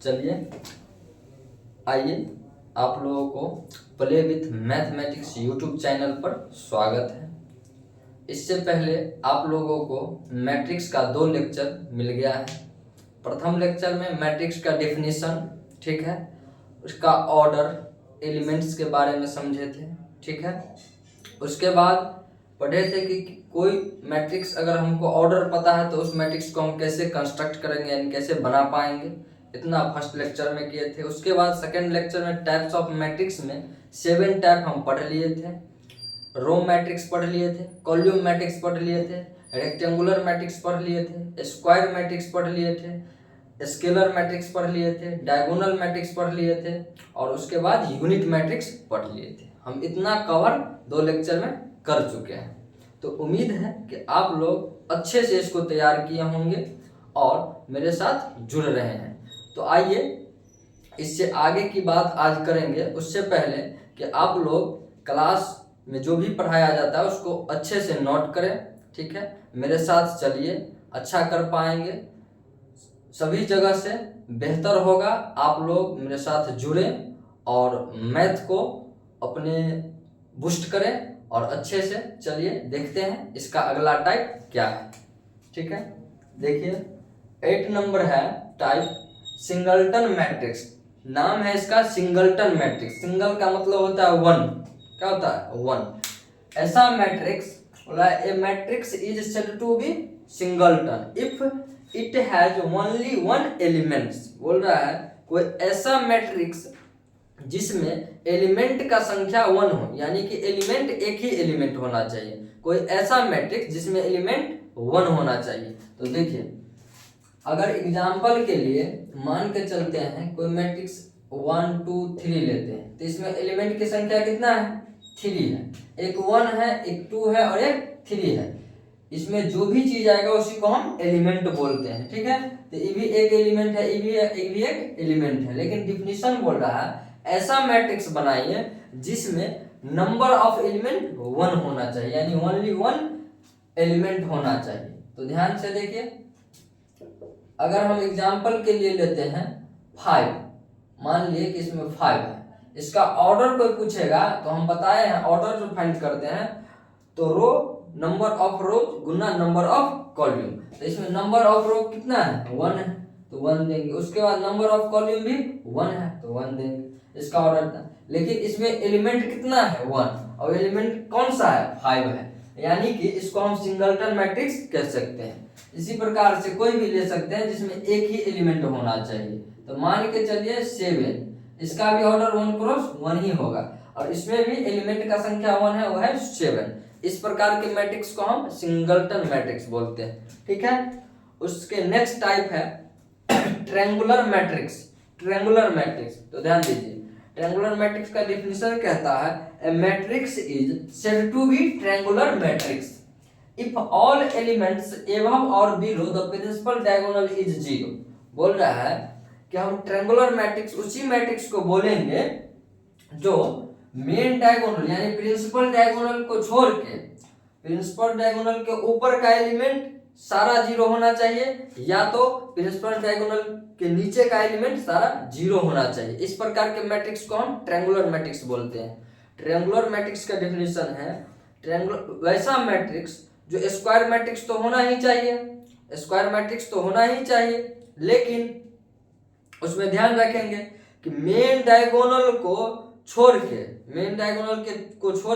चलिए आइए आप लोगों को play with mathematics YouTube channel पर स्वागत है। इससे पहले आप लोगों को मैट्रिक्स का 2 लेक्चर मिल गया है। प्रथम लेक्चर में मैट्रिक्स का डेफिनेशन, ठीक है, उसका ऑर्डर, एलिमेंट्स के बारे में समझे थे, ठीक है। उसके बाद पढ़े थे कि कोई मैट्रिक्स अगर हमको ऑर्डर पता है तो उस मैट्रिक्स को हम कैसे कंस्ट्रक्ट करेंगे, यानी कैसे बना पाएंगे, इतना फर्स्ट लेक्चर में किए थे। उसके बाद सेकंड लेक्चर में टाइप्स ऑफ मैट्रिक्स में 7 टाइप हम पढ़ लिए थे। रो मैट्रिक्स पढ़ लिए थे, कॉलम मैट्रिक्स पढ़ लिए थे, रेक्टेंगुलर मैट्रिक्स पढ़ लिए थे, स्क्वायर मैट्रिक्स पढ़ लिए थे, स्केलर मैट्रिक्स पढ़ लिए थे, डायगोनल मैट्रिक्स पढ़ लिए थे और उसके बाद यूनिट मैट्रिक्स पढ़ लिए थे। हम इतना कवर 2 लेक्चर में कर चुके हैं। तो उम्मीद है कि आप लोग अच्छे से इसको तैयार किए होंगे और मेरे साथ जुड़ रहे हैं। तो आइए इससे आगे की बात आज करेंगे। उससे पहले कि आप लोग क्लास में जो भी पढ़ाया जाता है उसको अच्छे से नोट करें, ठीक है। मेरे साथ चलिए, अच्छा कर पाएंगे, सभी जगह से बेहतर होगा। आप लोग मेरे साथ जुड़ें और मैथ को अपने बूस्ट करें और अच्छे से। चलिए देखते हैं इसका अगला टाइप क्या है, ठीक है। देखिए 8 नंबर है टाइप सिंगलटन मैट्रिक्स। नाम है इसका सिंगलटन मैट्रिक्स। सिंगल का मतलब होता है 1। क्या होता है? 1। ऐसा मैट्रिक्स बोला a matrix is said to be singleton if it has only 1 elements. बोल रहा है कोई ऐसा मैट्रिक्स जिसमें एलिमेंट का संख्या 1 हो, यानी कि एलिमेंट एक ही एलिमेंट होना चाहिए। कोई ऐसा मैट्रिक्स जिसमें एलिमेंट 1 होना चाहिए। तो देखिए अगर एग्जाम्पल के लिए मान के चलते हैं कोई मैट्रिक्स 1 2 3 लेते हैं तो इसमें एलिमेंट की संख्या कितना है? 3 है। एक 1 है, एक 2 है और एक 3 है। इसमें जो भी चीज आएगा उसी को हम एलिमेंट बोलते हैं, ठीक है। तो ये भी एक एलिमेंट है, ये भी एक एलिमेंट है। लेकिन डिफिनीशन बोल रहा है ऐसा मैट्रिक्स बनाइए जिसमें नंबर ऑफ एलिमेंट 1 होना चाहिए, यानी ओनली 1 एलिमेंट होना चाहिए। तो ध्यान से देखिए, अगर हम एग्जाम्पल के लिए लेते हैं 5, मान लिए कि इसमें 5 है। इसका ऑर्डर कोई पूछेगा तो हम बताए हैं ऑर्डर जो फाइंड करते हैं तो रो नंबर ऑफ रो गुना नंबर ऑफ कॉलम। तो इसमें नंबर ऑफ रो कितना है? 1 है तो 1 देंगे। उसके बाद नंबर ऑफ कॉलम भी 1 है तो 1 देंगे। इसका ऑर्डर था। लेकिन इसमें एलिमेंट कितना है? 1। और एलिमेंट कौन सा है? 5 है, यानी कि इसको हम सिंगलटन मैट्रिक्स कह सकते हैं। इसी प्रकार से कोई भी ले सकते हैं जिसमें एक ही एलिमेंट होना चाहिए। तो मान के चलिए 7, इसका भी ऑर्डर 1 क्रॉस 1 ही होगा और इसमें भी एलिमेंट का संख्या 1 है, वो है 7। इस प्रकार के मैट्रिक्स को हम सिंगलटन मैट्रिक्स बोलते हैं, ठीक है। उसके नेक्स्ट टाइप है ट्रायंगुलर मैट्रिक्स। ट्रायंगुलर मैट्रिक्स, तो ध्यान दीजिए, ट्रायंगुलर मैट्रिक्स का डेफिनेशन कहता है a matrix is said to be triangular matrix if all elements above और below the principal diagonal is 0। बोल रहा है कि हम ट्रायंगुलर मैट्रिक्स उसी मैट्रिक्स को बोलेंगे जो मेन डायगोनल यानी प्रिंसिपल डायगोनल को छोड़ के प्रिंसिपल डायगोनल के ऊपर का एलिमेंट सारा 0 होना चाहिए, या तो प्रिंसिपल डायगोनल के नीचे का एलिमेंट सारा 0 होना चाहिए। इस प्रकार के मैट्रिक्स को हम ट्रायंगुलर मैट्रिक्स बोलते हैं। ट्रायंगुलर मैट्रिक्स का डेफिनेशन है ट्रायंगुलर वैसा मैट्रिक्स जो स्क्वायर मैट्रिक्स तो होना ही चाहिए, स्क्वायर मैट्रिक्स तो होना ही चाहिए, लेकिन उसमें ध्यान रखेंगे कि मेन डायगोनल को छोड़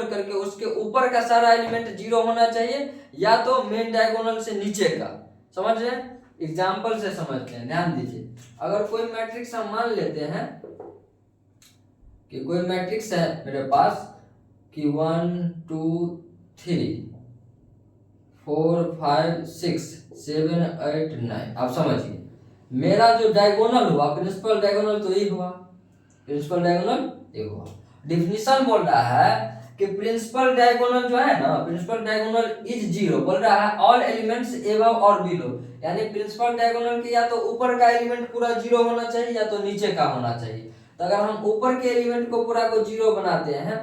करके उसके ऊपर का सारा एलिमेंट 0 होना चाहिए, या तो मेन डायगोनल से नीचे का। समझ रहे हैं? एग्जाम्पल से समझते हैं, ध्यान दीजिए। अगर कोई मैट्रिक्स हम मान लेते हैं कि कोई मैट्रिक्स है मेरे पास कि 1 2 3 4 5 6 7 8 9। आप समझिए मेरा जो डायगोनल हुआ प्रिंसिपल डायगोनल तो ये हुआ, प्रिंसिपल डायगोनल ये हुआ। डिफिनीशन बोल रहा है कि प्रिंसिपल डायगोनल जो है ना, प्रिंसिपल डायगोनल इज 0। बोल रहा है ऑल एलिमेंट्स एबव और बिलो, यानी प्रिंसिपल डायगोनल के या तो ऊपर का एलिमेंट पूरा 0 होना चाहिए या तो नीचे का होना चाहिए। तो अगर हम ऊपर के एलिमेंट को पूरा को 0 बनाते हैं,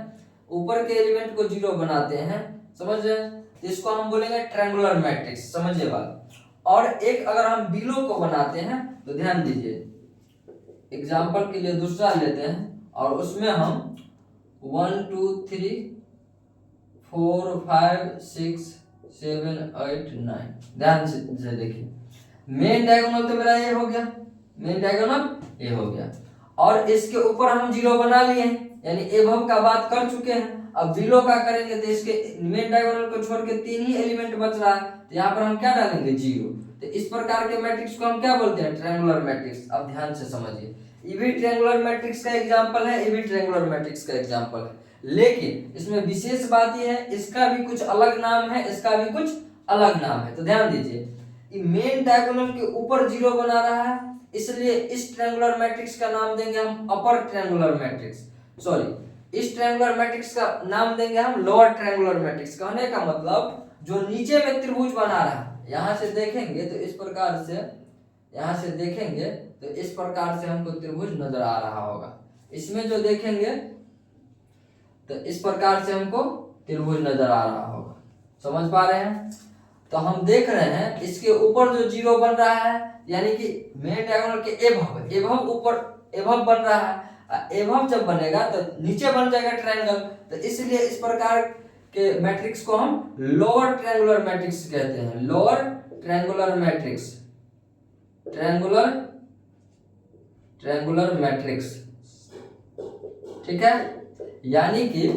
ऊपर के एलिमेंट को 0 बनाते हैं, समझ रहे हैं, तो इसको हम बोलेंगे ट्रायंगुलर मैट्रिक्स। समझिए बात। और एक अगर हम बिलो को बनाते हैं तो ध्यान दीजिए, एग्जाम्पल के लिए दूसरा लेते हैं और उसमें हम 1 2 3 4 5 6 7 8 9 ध्यान से देखिए। मेन डायगोनल तो मेरा ये हो गया, मेन डायगोनल ये हो गया और इसके ऊपर हम जीरो बना लिए हैं, यानी एभव का बात कर चुके हैं। अब बिलो का करेंगे तो इसके मेन डायगोनल को छोड़ के 3 ही एलिमेंट बच रहा है, तो यहाँ पर हम क्या डालेंगे, जीरो। तो इस प्रकार के मैट्रिक्स को हम क्या बोलते हैं, ट्रायंगुलर मैट्रिक्स। अब ध्यान से समझिए, ये भी ट्रायंगुलर मैट्रिक्स का एग्जांपल है, ये भी ट्रायंगुलर मैट्रिक्स का एग्जांपल है, लेकिन इसमें विशेष बात ये है इसका भी कुछ अलग नाम है, इसका भी कुछ अलग नाम है। तो ध्यान दीजिए, ये मेन डायगोनल के ऊपर जीरो बना रहा है, इसलिए इस ट्रायंगुलर मैट्रिक्स का नाम देंगे हम अपर ट्रायंगुलर मैट्रिक्स, सॉरी इस ट्रायंगुलर मैट्रिक्स का नाम देंगे हम लोअर ट्रायंगुलर मैट्रिक्स। कहने का मतलब जो नीचे में त्रिभुज बना रहा है, यहाँ से देखेंगे तो इस प्रकार से, यहाँ से देखेंगे तो इस प्रकार से हमको त्रिभुज नजर आ रहा होगा, इसमें जो देखेंगे तो इस प्रकार से हमको त्रिभुज नजर आ रहा होगा, समझ पा रहे हैं। तो हम देख रहे हैं इसके ऊपर जो जीरो बन रहा है, यानी कि मेन डायगोनल के एभव ऊपर एभव बन रहा है, एभव जब बनेगा तो नीचे बन जाएगा ट्रायंगल, तो इसलिए इस प्रकार के मैट्रिक्स को हम लोअर ट्रायंगुलर मैट्रिक्स कहते हैं, lower triangular matrix, triangular matrix, ठीक है। यानी कि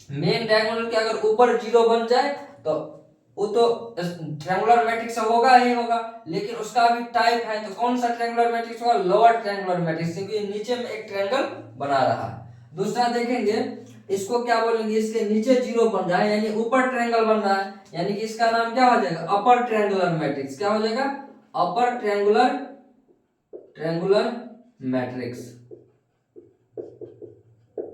मेन डायगोनल के अगर ऊपर जीरो बन जाए तो वो तो ट्रायंगुलर मैट्रिक्स होगा ही होगा, लेकिन उसका भी टाइप है, तो कौन सा ट्रायंगुलर मैट्रिक्स होगा, लोअर ट्रायंगुलर मैट्रिक्स, क्योंकि नीचे में एक ट्रायंगल बना रहा है। दूसरा देखेंगे इसको क्या बोलेंगे, इसके नीचे जीरो बन रहा है यानी ऊपर ट्रायंगल बन रहा है, यानी कि इसका नाम क्या हो जाएगा, अपर ट्रायंगुलर मैट्रिक्स। क्या हो जाएगा, अपर ट्रायंगुलर मैट्रिक्स।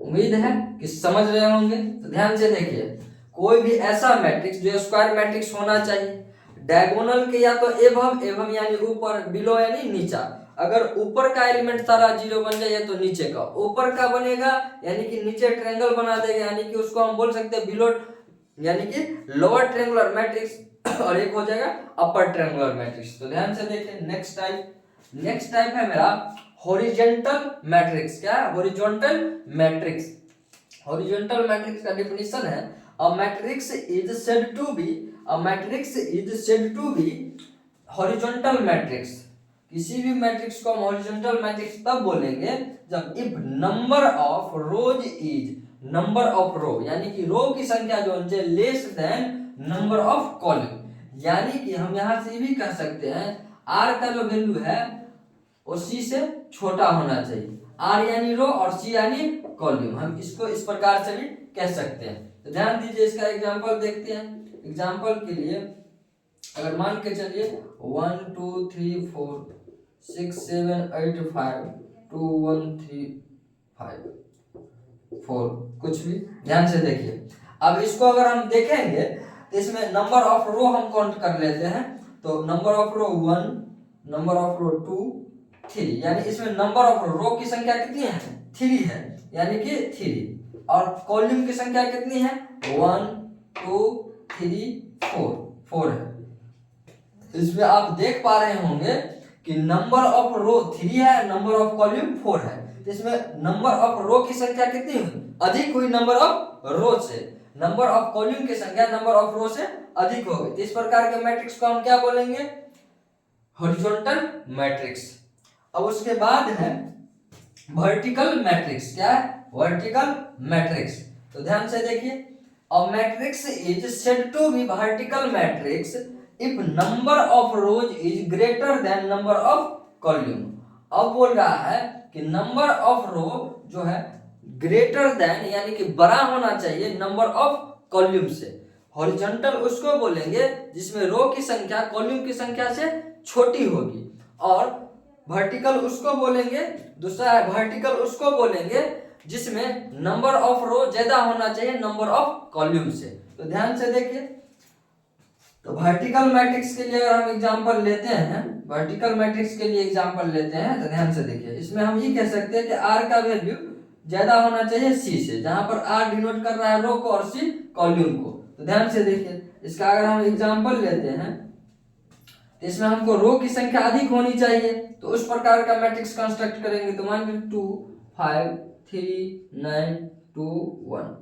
उम्मीद है कि समझ रहे होंगे। तो ध्यान से देखिए, कोई भी ऐसा मैट्रिक्स जो स्क्वायर मैट्रिक्स होना चाहिए, डायगोनल के या तो एभव यानी ऊपर, बिलो यानी नीचा। अगर ऊपर का एलिमेंट सारा जीरो बन जाए तो नीचे का, ऊपर का बनेगा यानी कि नीचे ट्रायंगल बना देगा, यानी कि उसको हम बोल सकते हैं बिलो यानी कि लोअर ट्रायंगुलर मैट्रिक्स, और एक हो जाएगा अपर ट्रायंगुलर मैट्रिक्स। तो ध्यान से देखिए, नेक्स्ट टाइप है मेरा हॉरिजॉन्टल मैट्रिक्स। क्या है, हॉरिजॉन्टल मैट्रिक्स। हॉरिजॉन्टल मैट्रिक्स का डेफिनेशन है, a matrix is said to be horizontal matrix। किसी भी मैट्रिक्स को हम हॉरिजॉन्टल मैट्रिक्स तब बोलेंगे जब if number of rows is, number of row यानी कि रो की संख्या जो है less than number of column. यानी कि हम यहाँ से भी कह सकते हैं आर का जो वैल्यू है वो सी से छोटा होना चाहिए, आर यानी रो और सी यानी कॉलम, हम इसको इस प्रकार से भी कह सकते हैं। तो ध्यान दीजिए, इसका एग्जांपल देखते हैं। एग्जांपल के लिए अगर मान के चलिए 1 2 3 4 6 7 8 5 2 1 3 5 4 कुछ भी, ध्यान से देखिए। अब इसको अगर हम देखेंगे तो इसमें नंबर ऑफ रो हम काउंट कर लेते हैं, तो number of row 1, number of row 2 3, यानी इसमें नंबर ऑफ रो की संख्या कितनी है, 3 है, यानी कि 3, और कॉलम की संख्या कितनी है, 1 2 3 4 है। इसमें आप देख पा रहे होंगे कि नंबर ऑफ रो 3 है, नंबर ऑफ कॉलम 4 है, तो इसमें नंबर ऑफ रो की संख्या कितनी हुई, अधिक हुई नंबर ऑफ रो से, नंबर ऑफ कॉलम की संख्या नंबर ऑफ रो से अधिक हो गई। इस प्रकार के मैट्रिक्स को हम क्या बोलेंगे, हॉरिजॉन्टल मैट्रिक्स। अब उसके बाद है वर्टिकल मैट्रिक्स। क्या है, वर्टिकल मैट्रिक्स। तो ध्यान से देखिए, a matrix is said to be vertical matrix if number of rows is greater than number of column. अब बोल रहा है कि नंबर ऑफ रो जो है ग्रेटर देन यानी कि बड़ा होना चाहिए नंबर ऑफ कॉलम से। हॉरिजॉन्टल उसको बोलेंगे जिसमें रो की संख्या कॉलम की संख्या से छोटी होगी, और वर्टिकल उसको बोलेंगे, दूसरा है वर्टिकल उसको बोलेंगे जिसमें नंबर ऑफ रो ज्यादा होना चाहिए नंबर ऑफ कॉलम से। तो ध्यान से देखिए, तो वर्टिकल मैट्रिक्स के लिए अगर हम एग्जांपल लेते हैं, वर्टिकल मैट्रिक्स के लिए एग्जांपल लेते हैं, तो ध्यान से देखिए, इसमें हम ये कह सकते हैं कि आर का वैल्यू ज्यादा होना चाहिए सी से, जहां पर आर डिनोट कर रहा है रो को और सी कॉलम को। तो ध्यान से देखिए, इसका अगर हम एग्जांपल लेते हैं तो इसमें हमको रो की संख्या अधिक होनी चाहिए, तो उस प्रकार का मैट्रिक्स कंस्ट्रक्ट करेंगे। तो मान लीजिए 2 5 3 9 2 1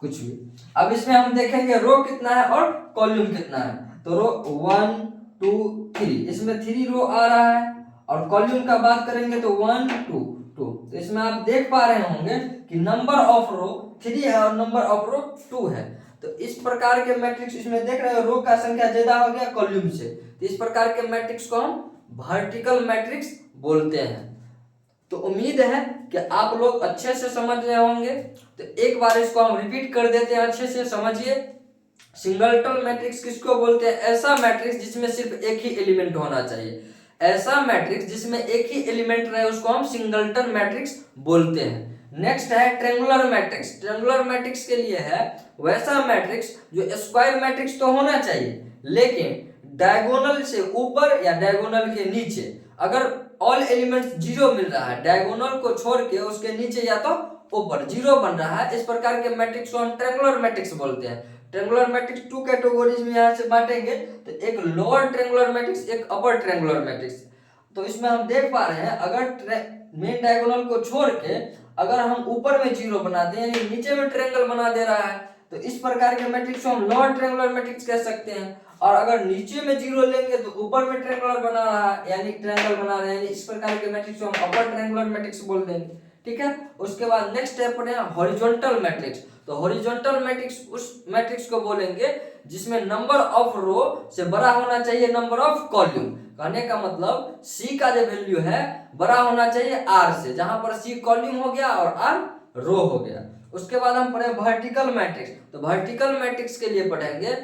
कुछ भी। अब इसमें हम देखेंगे रो कितना है और कॉलम कितना है। तो रो 1 2 3, इसमें 3 रो आ रहा है, और कॉलम का बात करेंगे तो 1 2 2। तो इसमें आप देख पा रहे होंगे कि नंबर ऑफ रो 3 है और नंबर ऑफ रो 2 है। तो इस प्रकार के मैट्रिक्स इसमें देख रहे हो, रो का संख्या ज्यादा हो गया कॉलम से, तो इस प्रकार के मैट्रिक्स को हम वर्टिकल मैट्रिक्स बोलते हैं। तो उम्मीद है कि आप लोग अच्छे से समझ रहे होंगे। तो एक बार इसको हम रिपीट कर देते हैं, अच्छे से समझिए। सिंगलटन मैट्रिक्स किसको बोलते हैं? ऐसा मैट्रिक्स जिसमें सिर्फ एक ही एलिमेंट होना चाहिए। ऐसा मैट्रिक्स जिसमें एक ही एलिमेंट रहे उसको हम सिंगलटन मैट्रिक्स बोलते हैं। नेक्स्ट है ट्रायंगुलर मैट्रिक्स। ट्रायंगुलर मैट्रिक्स के लिए है वैसा मैट्रिक्स जो स्क्वायर मैट्रिक्स तो होना चाहिए, लेकिन डायगोनल से ऊपर या डायगोनल के नीचे अगर ऑल एलिमेंट्स जीरो मिल रहा है, डायगोनल को छोड़ के उसके नीचे या तो ऊपर जीरो बन रहा है, इस प्रकार के मैट्रिक्स को हम ट्रायंगुलर मैट्रिक्स बोलते हैं। ट्रायंगुलर मैट्रिक्स 2 कैटेगरीज में यहाँ से बांटेंगे, तो एक लोअर ट्रायंगुलर मैट्रिक्स, एक अपर ट्रायंगुलर मैट्रिक्स। तो इसमें हम देख पा रहे हैं अगर मेन डायगोनल को छोड़ के अगर हम ऊपर में जीरो बनाते हैं यानी नीचे में ट्रायंगल बना दे रहा है, तो इस प्रकार के मैट्रिक्स को हम लोअर ट्रायंगुलर मैट्रिक्स कह सकते हैं। और अगर नीचे में जीरो लेंगे तो ऊपर में ट्रायंगुलर बना रहा है यानी ट्रायंगल बना रहे हैं, यानी इस प्रकार के मैट्रिक्स को हम अपर ट्रायंगुलर मैट्रिक्स बोल देंगे। ठीक है। उसके बाद नेक्स्ट स्टेप पर है हॉरिजॉन्टल मैट्रिक्स। तो हॉरिजॉन्टल मैट्रिक्स उस मैट्रिक्स को बोलेंगे जिसमें नंबर ऑफ रो से बड़ा होना चाहिए नंबर ऑफ कॉलम। कहने का मतलब सी का जो वैल्यू है बड़ा होना चाहिए आर से, जहां पर सी कॉलम हो गया और आर रो हो गया। उसके बाद हम पढ़े वर्टिकल मैट्रिक्स। तो वर्टिकल मैट्रिक्स के लिए पढ़ेंगे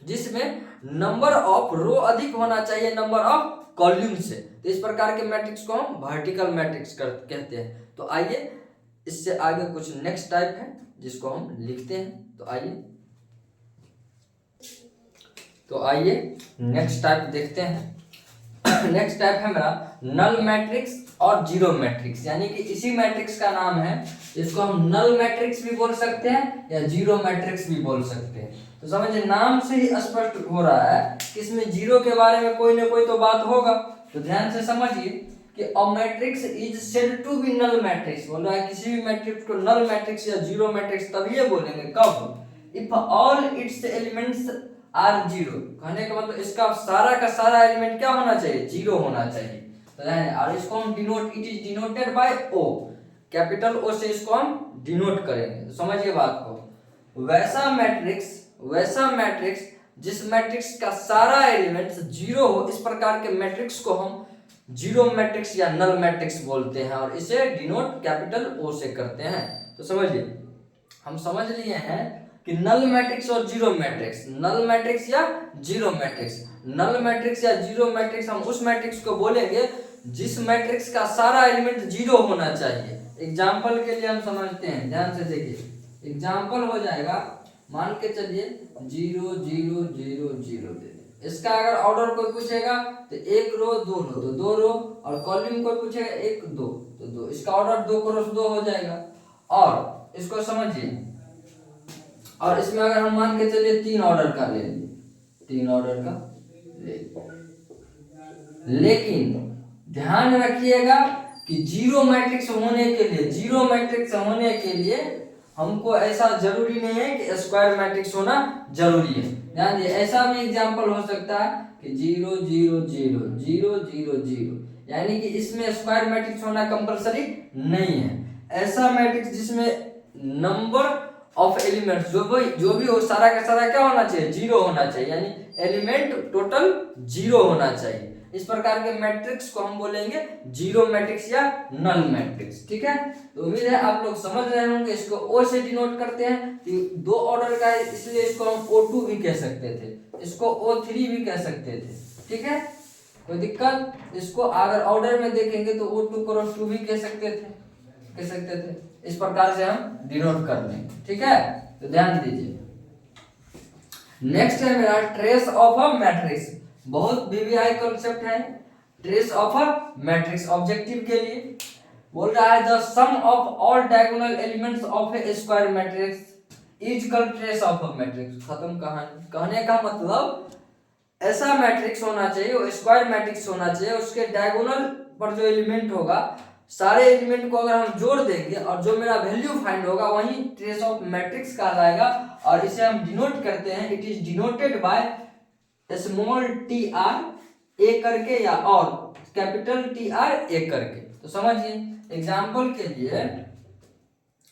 जिसमें नंबर ऑफ रो अधिक होना चाहिए नंबर ऑफ कॉलम से। तो इस प्रकार के मैट्रिक्स को हम वर्टिकल मैट्रिक्स कहते हैं। तो आइए इससे आगे कुछ नेक्स्ट टाइप है जिसको हम लिखते हैं। तो आइए नेक्स्ट टाइप देखते हैं। नेक्स्ट टाइप है मेरा नल मैट्रिक्स और जीरो मैट्रिक्स, यानी कि इसी मैट्रिक्स का नाम है, इसको हम नल मैट्रिक्स भी बोल सकते हैं या जीरो मैट्रिक्स भी बोल सकते हैं। तो समझिए नाम से ही स्पष्ट हो रहा है कि इसमें जीरो के बारे में कोई ना कोई तो बात होगा। तो ध्यान से समझिए कि a matrix is said to be null matrix. बोल रहा है किसी भी मैट्रिक्स को नल मैट्रिक्स या जीरो मैट्रिक्स तभी ये बोलेंगे कब, if all its elements are zero. कहने का मतलब इसका सारा का सारा एलिमेंट क्या होना चाहिए? जीरो होना चाहिए। तो और इसको हम denote, it is denoted by O, capital O से इसको हम डिनोट करेंगे। तो समझिए बात को, वैसा मैट्रिक्स जिस मैट्रिक्स का सारा एलिमेंट्स जीरो हो, इस प्रकार के मैट्रिक्स को हम जीरो मैट्रिक्स या नल मैट्रिक्स बोलते हैं और इसे डिनोट कैपिटल ओ से करते हैं। तो समझिए हम समझ लिए हैं कि नल मैट्रिक्स और जीरो मैट्रिक्स, नल मैट्रिक्स या जीरो मैट्रिक्स। नल मैट्रिक्स या जीरो मैट्रिक्स हम उस मैट्रिक्स को बोलेंगे जिस मैट्रिक्स का सारा एलिमेंट जीरो होना चाहिए। एग्जाम्पल के लिए हम समझते हैं, ध्यान से देखिए। एग्जाम्पल हो जाएगा, मान के चलिए 0 0 0 0 दे दें। इसका अगर ऑर्डर कोई पूछेगा तो एक रो दो रो तो दो रो, और कॉलम कोई पूछेगा 1 2 तो 2, इसका ऑर्डर 2 क्रॉस 2 हो जाएगा। और इसको समझिए, और इसमें अगर हम मान के चलिए 3 ऑर्डर का ले लिए, 3 ऑर्डर का ले, लेकिन ध्यान रखिएगा कि जीरो मैट्रिक्स होने के लिए हमको ऐसा जरूरी नहीं है कि स्क्वायर मैट्रिक्स होना जरूरी है। ध्यान दिए, ऐसा भी एग्जांपल हो सकता है कि 0 0 0 0 0 0, यानी कि इसमें स्क्वायर मैट्रिक्स होना कंपलसरी नहीं है। ऐसा मैट्रिक्स जिसमें नंबर ऑफ एलिमेंट्स जो भी हो सारा का सारा क्या होना चाहिए? जीरो होना चाहिए, यानी एलिमेंट टोटल जीरो होना चाहिए। इस प्रकार के मैट्रिक्स को हम बोलेंगे जीरो मैट्रिक्स या नल मैट्रिक्स। ठीक है। तो उम्मीद है आप लोग समझ रहे होंगे। इसको ओ से डिनोट करते हैं कि 2 ऑर्डर का है, इसलिए इसको हम O2 भी कह सकते थे, इसको O3 भी कह सकते थे। ठीक है, कोई दिक्कत? इसको अगर ऑर्डर में देखेंगे तो O2 क्रॉस 2 भी कह सकते थे। इस प्रकार से हम डिनोट कर लेंगे। ठीक है, तो ध्यान दीजिए। नेक्स्ट है मेरा ट्रेस ऑफ अ मैट्रिक्स। बहुत वीवीआई कॉन्सेप्ट है trace of a matrix. Objective के लिए बोल रहा है the sum of all diagonal elements of a square matrix is called trace of a matrix. खत्म कहानी। कहने का मतलब ऐसा मैट्रिक्स होना चाहिए, वो स्क्वायर मैट्रिक्स होना चाहिए, उसके डायगोनल पर जो एलिमेंट होगा सारे एलिमेंट को अगर हम जोड़ देंगे और जो मेरा वैल्यू फाइंड होगा वही ट्रेस ऑफ मैट्रिक्स कहलाएगा। और इसे हम डिनोट करते हैं, it is denoted by small T R A करके या और कैपिटल टी आर ए करके। तो समझिए एग्जाम्पल के लिए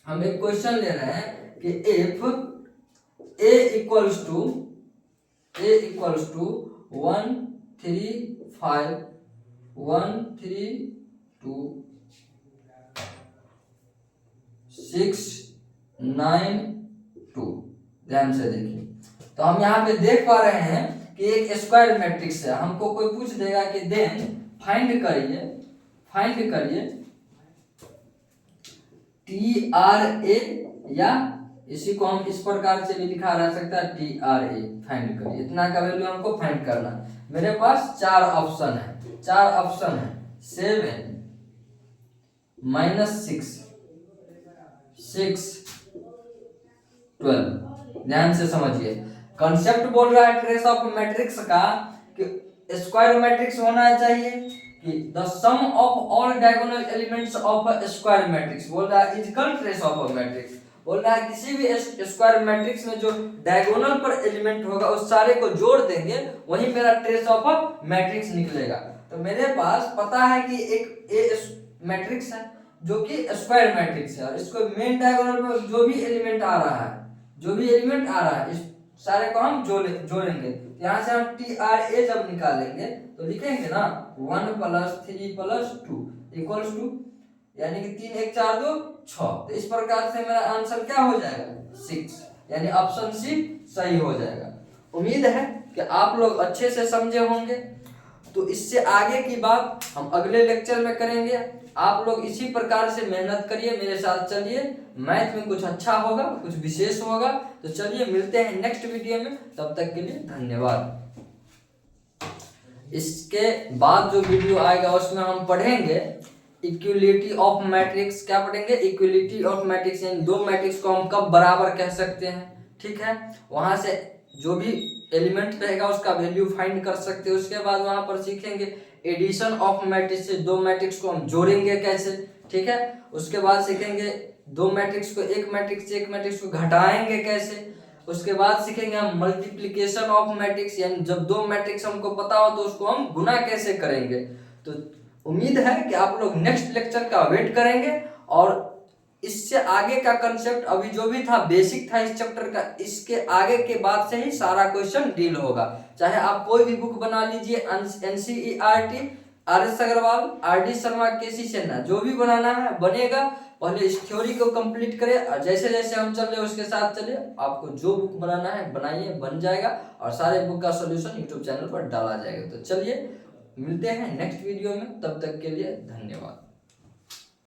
हम एक क्वेश्चन ले रहे हैं कि इफ ए इक्वल्स टू 1 3 5 1 3 2 6 9 2। ध्यान से देखिए, तो हम यहाँ पे देख पा रहे हैं कि एक स्क्वायर मैट्रिक्स है। हमको कोई पूछ देगा कि देन फाइंड करिए टी आर ए, या इसी को हम इस प्रकार से भी लिखा जा सकता है टी आर ए। फाइंड करिए, इतना का वैल्यू हमको फाइंड करना। मेरे पास चार ऑप्शन है 7 -6 6 12। ध्यान से समझिए, कॉन्सेप्ट बोल रहा है ट्रेस ऑफ मैट्रिक्स का कि स्क्वायर मैट्रिक्स होना चाहिए कि the sum of all diagonal elements of a square matrix. बोल रहा है is trace of a matrix. बोल रहा है किसी भी स्क्वायर मैट्रिक्स में जो डायगोनल पर एलिमेंट होगा उस सारे को जोड़ देंगे वही मेरा ट्रेस ऑफ अ मैट्रिक्स निकलेगा। तो मेरे पास पता है कि एक ए मैट्रिक्स है जो कि स्क्वायर मैट्रिक्स है, और इसको मेन डायगोनल पर जो भी एलिमेंट आ रहा है इस सारे को हम जोड़ेंगे। यहाँ से हम टी आर ए जब निकालेंगे तो लिखेंगे ना 1 + 3 + 2 = 2, यानी कि 3 1 4 2 6। तो इस प्रकार से मेरा आंसर क्या हो जाएगा 6, यानी ऑप्शन सी सही हो जाएगा। उम्मीद है कि आप लोग अच्छे से समझे होंगे। तो इससे आगे की बात हम अगले लेक्चर में करेंगे। आप लोग इसी प्रकार से मेहनत करिए, मेरे साथ चलिए, मैथ में कुछ अच्छा होगा, कुछ विशेष होगा। तो चलिए मिलते हैं नेक्स्ट वीडियो में, तब तक के लिए धन्यवाद। इसके बाद जो वीडियो आएगा उसमें हम पढ़ेंगे इक्वलिटी ऑफ मैट्रिक्स। क्या पढ़ेंगे? इक्वलिटी ऑफ मैट्रिक्स, यानी दो मैट्रिक्स को हम कब बराबर कह सकते हैं। ठीक है, वहां से जो भी एलिमेंट रहेगा उसका वैल्यू फाइंड कर सकते हैं। उसके बाद वहां पर सीखेंगे एडिशन ऑफ मैट्रिक्स से दो मैट्रिक्स को हम जोड़ेंगे कैसे। ठीक है, उसके बाद सीखेंगे दो मैट्रिक्स को एक मैट्रिक्स से एक मैट्रिक्स को घटाएंगे कैसे। उसके बाद सीखेंगे हम मल्टीप्लिकेशन ऑफ मैट्रिक्स, यानी जब दो मैट्रिक्स हमको पता हो तो उसको हम गुना कैसे करेंगे। तो उम्मीद है कि आप लोग नेक्स्ट लेक्चर का वेट करेंगे, और इससे आगे का कंसेप्ट अभी जो भी था बेसिक था इस चैप्टर का, इसके आगे के बाद से ही सारा क्वेश्चन डील होगा। चाहे आप कोई भी बुक बना लीजिए, NCERT, RS Agarwal, RD Sharma, KC Sinha, जो भी बनाना है बनेगा। पहले इस थ्योरी को कंप्लीट करें और जैसे जैसे हम चल रहे उसके साथ चलिए। आपको जो बुक बनाना है बनाइए, बन जाएगा, और सारे बुक का सोल्यूशन यूट्यूब चैनल पर डाला जाएगा। तो चलिए मिलते हैं नेक्स्ट वीडियो में, तब तक के लिए धन्यवाद।